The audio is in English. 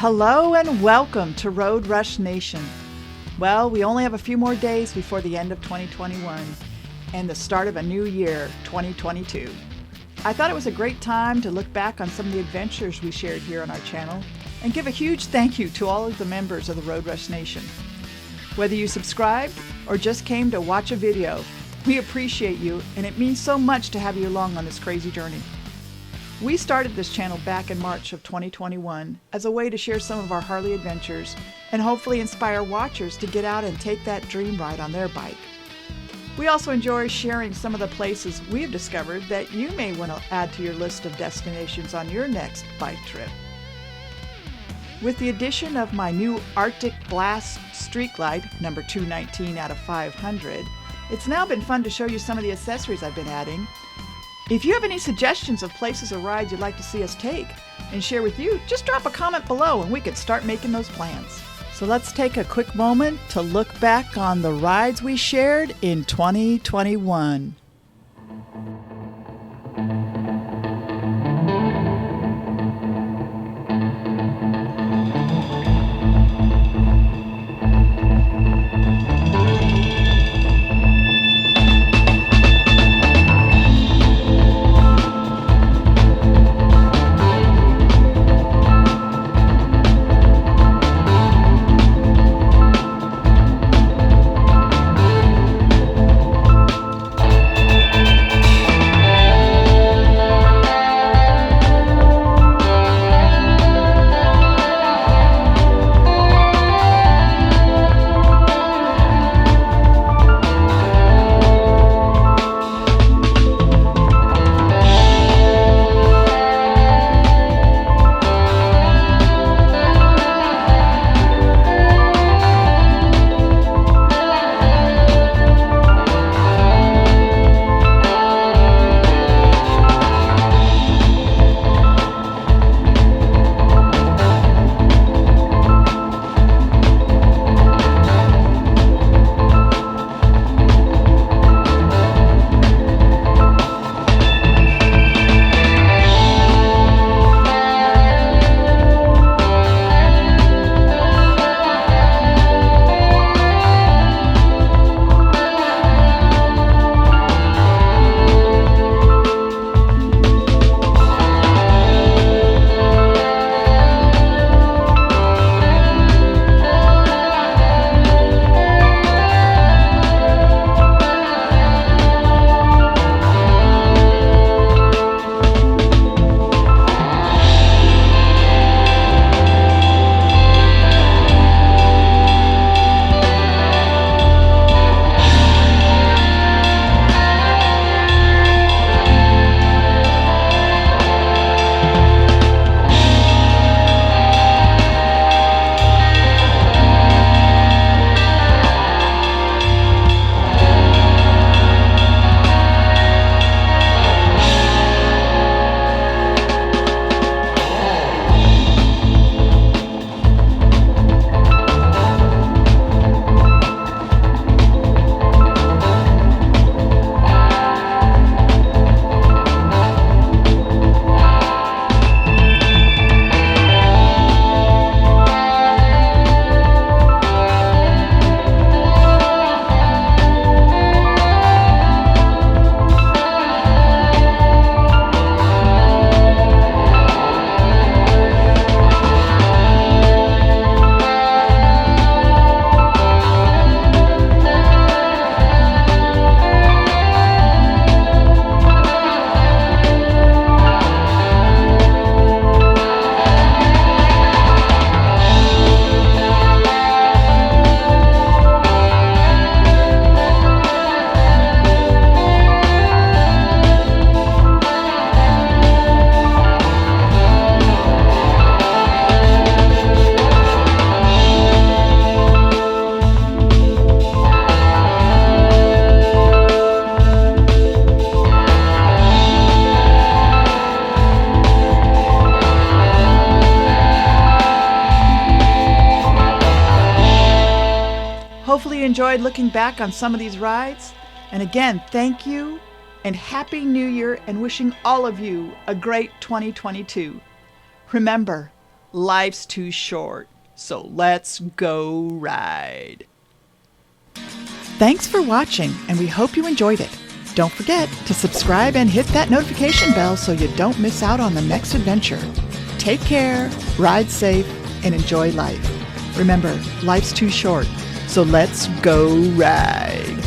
Hello and welcome to Road Rush Nation. Well, we only have a few more days before the end of 2021 and the start of a new year, 2022. I thought it was a great time to look back on some of the adventures we shared here on our channel and give a huge thank you to all of the members of the Road Rush Nation. Whether you subscribed or just came to watch a video, we appreciate you, and it means so much to have you along on this crazy journey. We started this channel back in March of 2021 as a way to share some of our Harley adventures and hopefully inspire watchers to get out and take that dream ride on their bike. We also enjoy sharing some of the places we have discovered that you may want to add to your list of destinations on your next bike trip. With the addition of my new Arctic Blast Street Glide, number 219 out of 500, it's now been fun to show you some of the accessories I've been adding. If you have any suggestions of places or rides you'd like to see us take and share with you, just drop a comment below and we can start making those plans. So let's take a quick moment to look back on the rides we shared in 2021. Hopefully you enjoyed looking back on some of these rides. And again, thank you and Happy New Year, and wishing all of you a great 2022. Remember, Life's too short, so let's go ride. Thanks for watching, and we hope you enjoyed it. Don't forget to subscribe and hit that notification bell so you don't miss out on the next adventure. Take care, ride safe, and enjoy life. Remember, life's too short, so let's go ride.